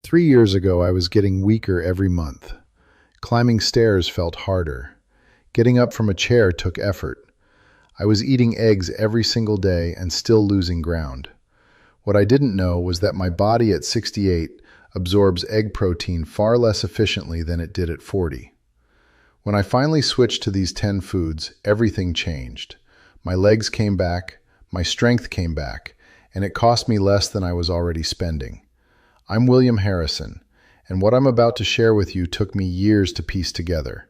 3 years ago, I was getting weaker every month. Climbing stairs felt harder. Getting up from a chair took effort. I was eating eggs every single day and still losing ground. What I didn't know was that my body at 68 absorbs egg protein far less efficiently than it did at 40. When I finally switched to these 10 foods, everything changed. My legs came back, my strength came back, and it cost me less than I was already spending. I'm William Harrison, and what I'm about to share with you took me years to piece together.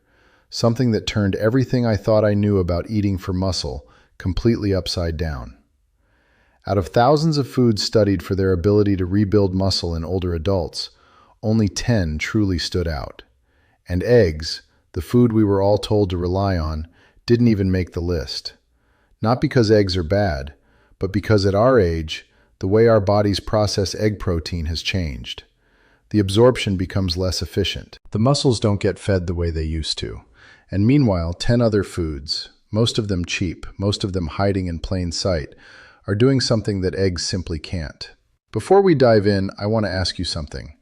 Something that turned everything I thought I knew about eating for muscle completely upside down. Out of thousands of foods studied for their ability to rebuild muscle in older adults, only 10 truly stood out. And eggs, the food we were all told to rely on, didn't even make the list. Not because eggs are bad, but because at our age, the way our bodies process egg protein has changed. The absorption becomes less efficient. The muscles don't get fed the way they used to. And meanwhile, 10 other foods, most of them cheap, most of them hiding in plain sight, are doing something that eggs simply can't. Before we dive in, I want to ask you something.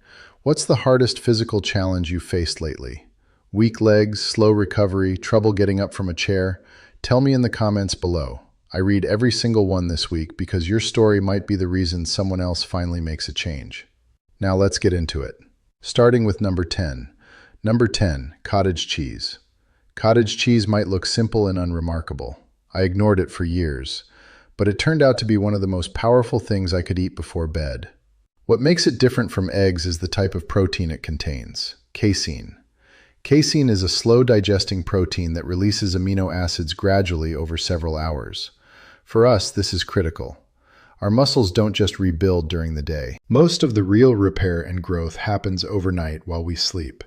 What's the hardest physical challenge you've faced lately? Weak legs, slow recovery, trouble getting up from a chair? Tell me in the comments below. I read every single one this week because your story might be the reason someone else finally makes a change. Now let's get into it. Starting with number 10. Number 10, cottage cheese. Cottage cheese might look simple and unremarkable. I ignored it for years, but it turned out to be one of the most powerful things I could eat before bed. What makes it different from eggs is the type of protein it contains, casein. Casein is a slow-digesting protein that releases amino acids gradually over several hours. For us, this is critical. Our muscles don't just rebuild during the day. Most of the real repair and growth happens overnight while we sleep.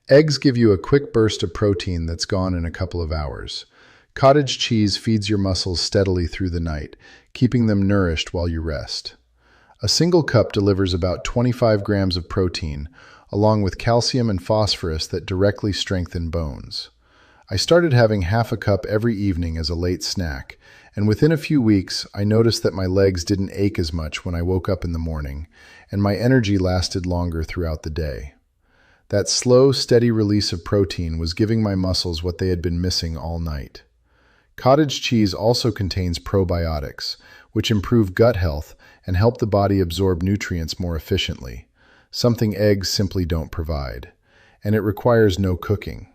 Eggs give you a quick burst of protein that's gone in a couple of hours. Cottage cheese feeds your muscles steadily through the night, keeping them nourished while you rest. A single cup delivers about 25 grams of protein, along with calcium and phosphorus that directly strengthen bones. I started having half a cup every evening as a late snack, and within a few weeks, I noticed that my legs didn't ache as much when I woke up in the morning, and my energy lasted longer throughout the day. That slow, steady release of protein was giving my muscles what they had been missing all night. Cottage cheese also contains probiotics, which improve gut health and help the body absorb nutrients more efficiently, something eggs simply don't provide. And it requires no cooking.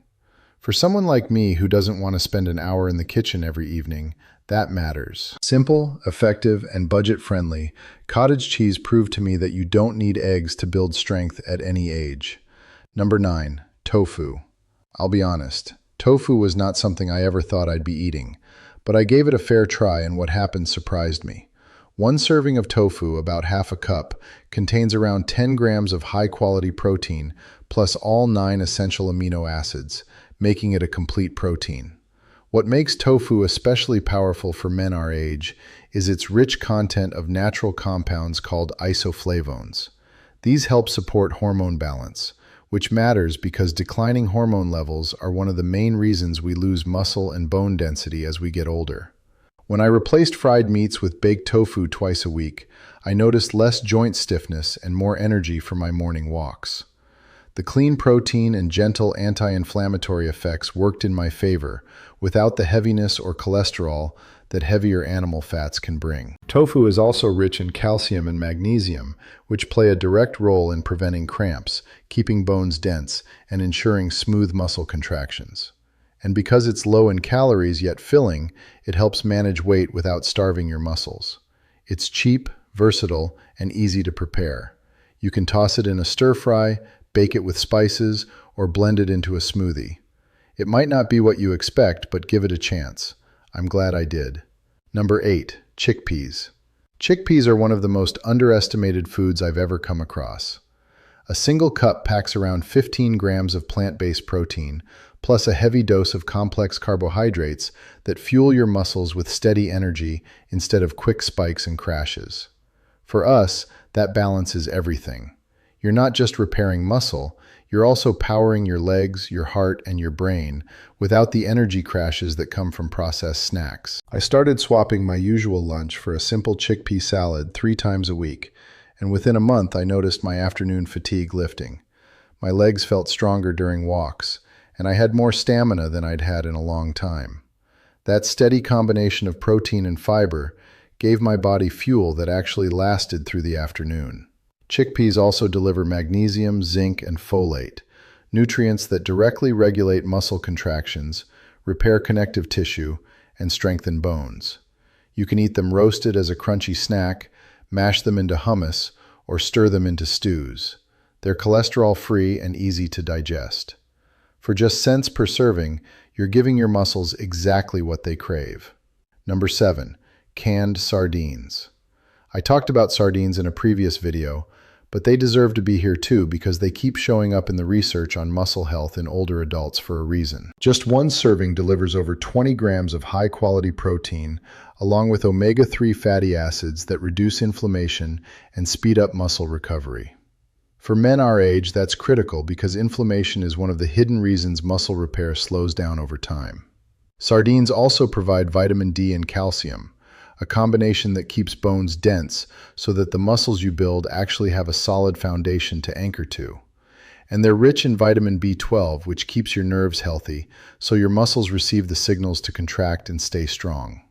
For someone like me who doesn't want to spend an hour in the kitchen every evening, that matters. Simple, effective, and budget-friendly, cottage cheese proved to me that you don't need eggs to build strength at any age. Number 9, tofu. I'll be honest, tofu was not something I ever thought I'd be eating, but I gave it a fair try and what happened surprised me. One serving of tofu, about half a cup, contains around 10 grams of high-quality protein, plus all 9 essential amino acids, making it a complete protein. What makes tofu especially powerful for men our age is its rich content of natural compounds called isoflavones. These help support hormone balance, which matters because declining hormone levels are one of the main reasons we lose muscle and bone density as we get older. When I replaced fried meats with baked tofu twice a week, I noticed less joint stiffness and more energy for my morning walks. The clean protein and gentle anti-inflammatory effects worked in my favor, without the heaviness or cholesterol that heavier animal fats can bring. Tofu is also rich in calcium and magnesium, which play a direct role in preventing cramps, keeping bones dense, and ensuring smooth muscle contractions. And because it's low in calories yet filling, it helps manage weight without starving your muscles. It's cheap, versatile, and easy to prepare. You can toss it in a stir-fry, bake it with spices, or blend it into a smoothie. It might not be what you expect, but give it a chance. I'm glad I did. Number 8, chickpeas. Chickpeas are one of the most underestimated foods I've ever come across. A single cup packs around 15 grams of plant-based protein, plus a heavy dose of complex carbohydrates that fuel your muscles with steady energy instead of quick spikes and crashes. For us, that balances everything. You're not just repairing muscle, you're also powering your legs, your heart, and your brain without the energy crashes that come from processed snacks. I started swapping my usual lunch for a simple chickpea salad 3 times a week, and within a month I noticed my afternoon fatigue lifting. My legs felt stronger during walks, and I had more stamina than I'd had in a long time. That steady combination of protein and fiber gave my body fuel that actually lasted through the afternoon. Chickpeas also deliver magnesium, zinc, and folate, nutrients that directly regulate muscle contractions, repair connective tissue, and strengthen bones. You can eat them roasted as a crunchy snack, mash them into hummus, or stir them into stews. They're cholesterol-free and easy to digest. For just cents per serving, you're giving your muscles exactly what they crave. Number 7. Canned sardines. I talked about sardines in a previous video, but they deserve to be here too because they keep showing up in the research on muscle health in older adults for a reason. Just one serving delivers over 20 grams of high-quality protein, along with omega-3 fatty acids that reduce inflammation and speed up muscle recovery. For men our age, that's critical because inflammation is one of the hidden reasons muscle repair slows down over time. Sardines also provide vitamin D and calcium, a combination that keeps bones dense so that the muscles you build actually have a solid foundation to anchor to. And they're rich in vitamin B12, which keeps your nerves healthy, so your muscles receive the signals to contract and stay strong.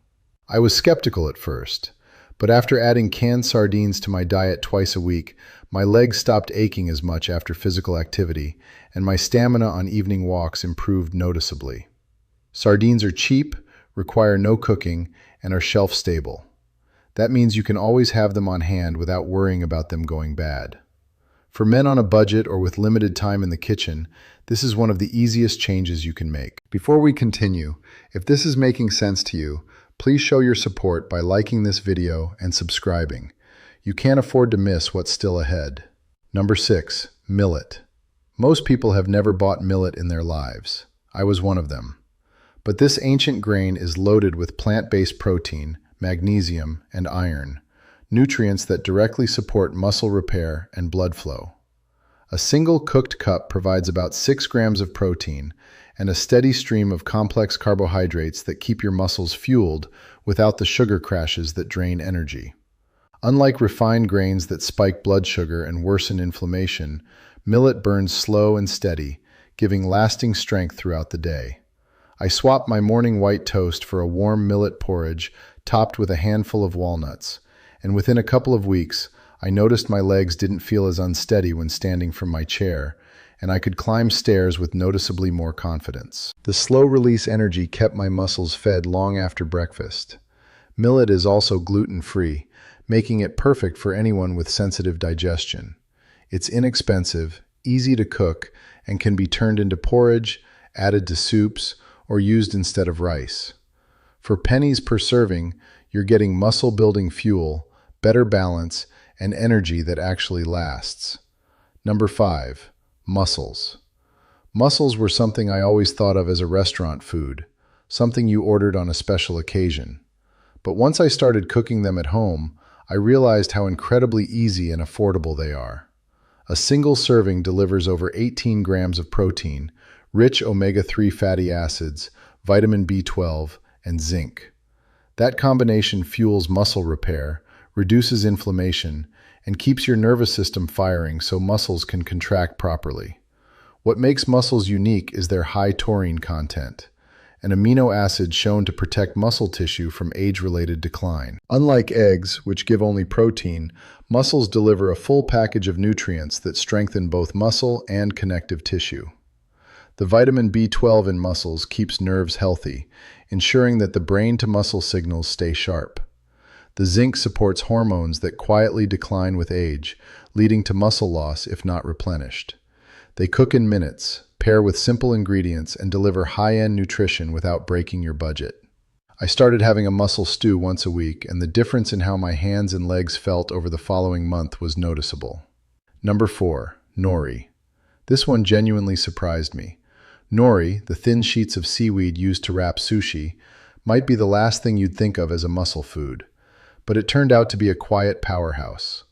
I was skeptical at first, but after adding canned sardines to my diet twice a week, my legs stopped aching as much after physical activity, and my stamina on evening walks improved noticeably. Sardines are cheap, require no cooking, and are shelf-stable. That means you can always have them on hand without worrying about them going bad. For men on a budget or with limited time in the kitchen, this is one of the easiest changes you can make. Before we continue, if this is making sense to you, please show your support by liking this video and subscribing. You can't afford to miss what's still ahead. Number 6. Millet. Most people have never bought millet in their lives. I was one of them. But this ancient grain is loaded with plant-based protein, magnesium, and iron, nutrients that directly support muscle repair and blood flow. A single cooked cup provides about 6 grams of protein and a steady stream of complex carbohydrates that keep your muscles fueled without the sugar crashes that drain energy. Unlike refined grains that spike blood sugar and worsen inflammation, millet burns slow and steady, giving lasting strength throughout the day. I swapped my morning white toast for a warm millet porridge topped with a handful of walnuts, and within a couple of weeks, I noticed my legs didn't feel as unsteady when standing from my chair, and I could climb stairs with noticeably more confidence. The slow-release energy kept my muscles fed long after breakfast. Millet is also gluten-free, making it perfect for anyone with sensitive digestion. It's inexpensive, easy to cook, and can be turned into porridge, added to soups, or used instead of rice. For pennies per serving, you're getting muscle-building fuel, better balance, and energy that actually lasts. Number 5. Mussels. Mussels were something I always thought of as a restaurant food, something you ordered on a special occasion. But once I started cooking them at home, I realized how incredibly easy and affordable they are. A single serving delivers over 18 grams of protein, rich omega-3 fatty acids, vitamin B12, and zinc. That combination fuels muscle repair, reduces inflammation, and keeps your nervous system firing so muscles can contract properly. What makes mussels unique is their high taurine content, an amino acid shown to protect muscle tissue from age-related decline. Unlike eggs, which give only protein, mussels deliver a full package of nutrients that strengthen both muscle and connective tissue. The vitamin B12 in mussels keeps nerves healthy, ensuring that the brain-to-muscle signals stay sharp. The zinc supports hormones that quietly decline with age, leading to muscle loss if not replenished. They cook in minutes, pair with simple ingredients, and deliver high-end nutrition without breaking your budget. I started having a mussel stew once a week, and the difference in how my hands and legs felt over the following month was noticeable. Number 4. Nori. This one genuinely surprised me. Nori, the thin sheets of seaweed used to wrap sushi, might be the last thing you'd think of as a muscle food, but it turned out to be a quiet powerhouse.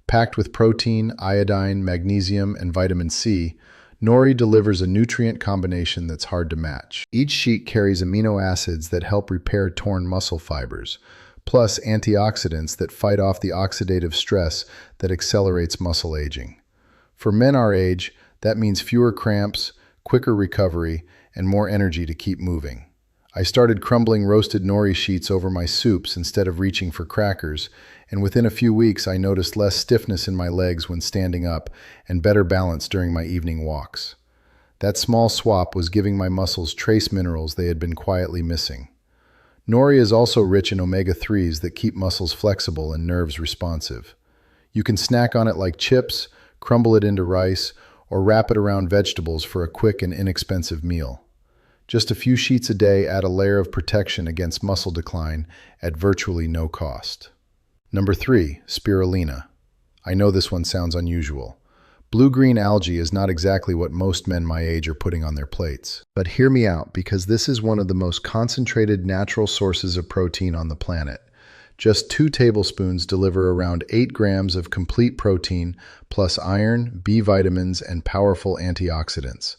Packed with protein, iodine, magnesium, and vitamin C, nori delivers a nutrient combination that's hard to match. Each sheet carries amino acids that help repair torn muscle fibers, plus antioxidants that fight off the oxidative stress that accelerates muscle aging. For men our age, that means fewer cramps, quicker recovery, and more energy to keep moving. I started crumbling roasted nori sheets over my soups instead of reaching for crackers, and within a few weeks I noticed less stiffness in my legs when standing up and better balance during my evening walks. That small swap was giving my muscles trace minerals they had been quietly missing. Nori is also rich in omega-3s that keep muscles flexible and nerves responsive. You can snack on it like chips, crumble it into rice, or wrap it around vegetables for a quick and inexpensive meal. Just a few sheets a day add a layer of protection against muscle decline at virtually no cost. Number 3, spirulina. I know this one sounds unusual. Blue-green algae is not exactly what most men my age are putting on their plates. But hear me out, because this is one of the most concentrated natural sources of protein on the planet. Just 2 tablespoons deliver around 8 grams of complete protein, plus iron, B vitamins, and powerful antioxidants.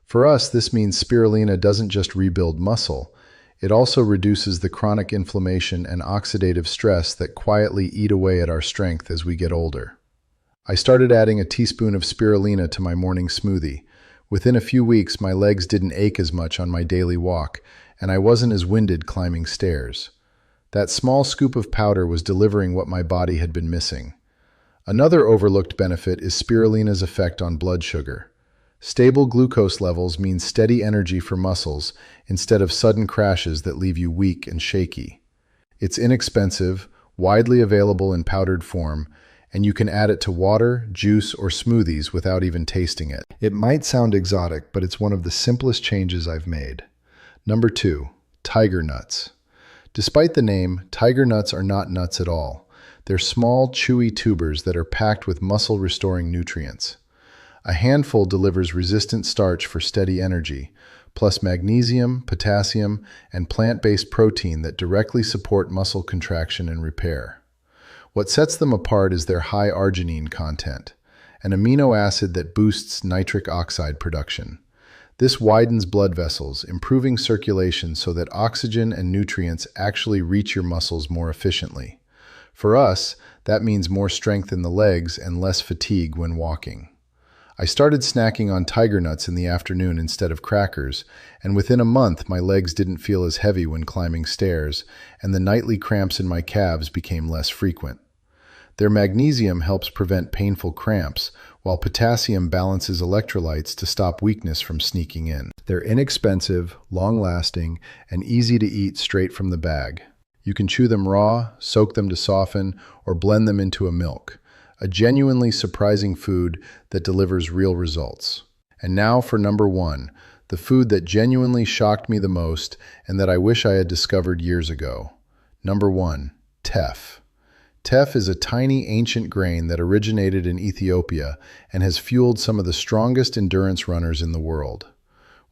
For us, this means spirulina doesn't just rebuild muscle, it also reduces the chronic inflammation and oxidative stress that quietly eat away at our strength as we get older. I started adding a teaspoon of spirulina to my morning smoothie. Within a few weeks, my legs didn't ache as much on my daily walk, and I wasn't as winded climbing stairs. That small scoop of powder was delivering what my body had been missing. Another overlooked benefit is spirulina's effect on blood sugar. Stable glucose levels mean steady energy for muscles instead of sudden crashes that leave you weak and shaky. It's inexpensive, widely available in powdered form, and you can add it to water, juice, or smoothies without even tasting it. It might sound exotic, but it's one of the simplest changes I've made. Number 2, tiger nuts. Despite the name, tiger nuts are not nuts at all. They're small, chewy tubers that are packed with muscle-restoring nutrients. A handful delivers resistant starch for steady energy, plus magnesium, potassium, and plant-based protein that directly support muscle contraction and repair. What sets them apart is their high arginine content, an amino acid that boosts nitric oxide production. This widens blood vessels, improving circulation so that oxygen and nutrients actually reach your muscles more efficiently. For us, that means more strength in the legs and less fatigue when walking. I started snacking on tiger nuts in the afternoon instead of crackers, and within a month my legs didn't feel as heavy when climbing stairs, and the nightly cramps in my calves became less frequent. Their magnesium helps prevent painful cramps, while potassium balances electrolytes to stop weakness from sneaking in. They're inexpensive, long-lasting, and easy to eat straight from the bag. You can chew them raw, soak them to soften, or blend them into a milk. A genuinely surprising food that delivers real results. And now for number 1, the food that genuinely shocked me the most and that I wish I had discovered years ago. Number 1, teff. Teff is a tiny ancient grain that originated in Ethiopia and has fueled some of the strongest endurance runners in the world.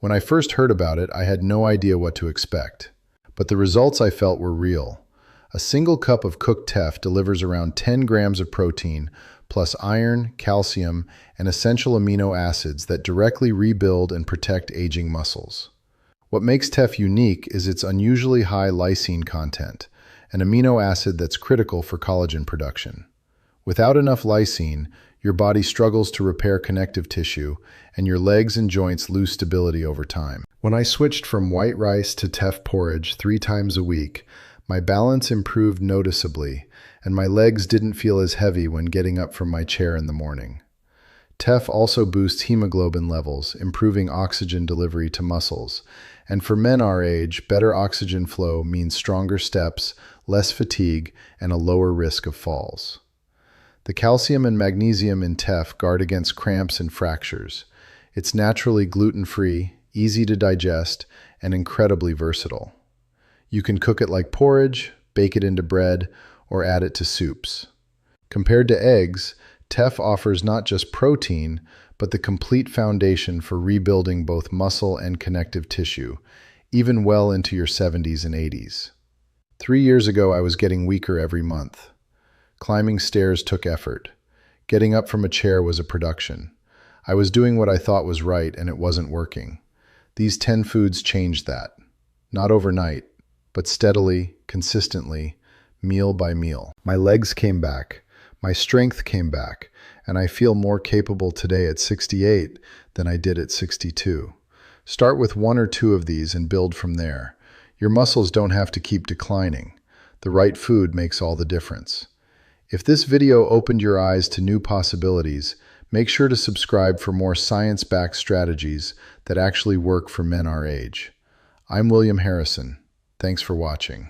When I first heard about it, I had no idea what to expect. But the results I felt were real. A single cup of cooked teff delivers around 10 grams of protein, plus iron, calcium, and essential amino acids that directly rebuild and protect aging muscles. What makes teff unique is its unusually high lysine content, an amino acid that's critical for collagen production. Without enough lysine, your body struggles to repair connective tissue, and your legs and joints lose stability over time. When I switched from white rice to teff porridge 3 times a week, my balance improved noticeably, and my legs didn't feel as heavy when getting up from my chair in the morning. Teff also boosts hemoglobin levels, improving oxygen delivery to muscles. And for men our age, better oxygen flow means stronger steps, less fatigue, and a lower risk of falls. The calcium and magnesium in teff guard against cramps and fractures. It's naturally gluten-free, easy to digest, and incredibly versatile. You can cook it like porridge, bake it into bread, or add it to soups. Compared to eggs, teff offers not just protein, but the complete foundation for rebuilding both muscle and connective tissue, even well into your 70s and 80s. 3 years ago, I was getting weaker every month. Climbing stairs took effort. Getting up from a chair was a production. I was doing what I thought was right, and it wasn't working. These 10 foods changed that. Not overnight, but steadily, consistently, meal by meal. My legs came back, my strength came back, and I feel more capable today at 68 than I did at 62. Start with 1 or 2 of these and build from there. Your muscles don't have to keep declining. The right food makes all the difference. If this video opened your eyes to new possibilities, make sure to subscribe for more science-backed strategies that actually work for men our age. I'm William Harrison. Thanks for watching.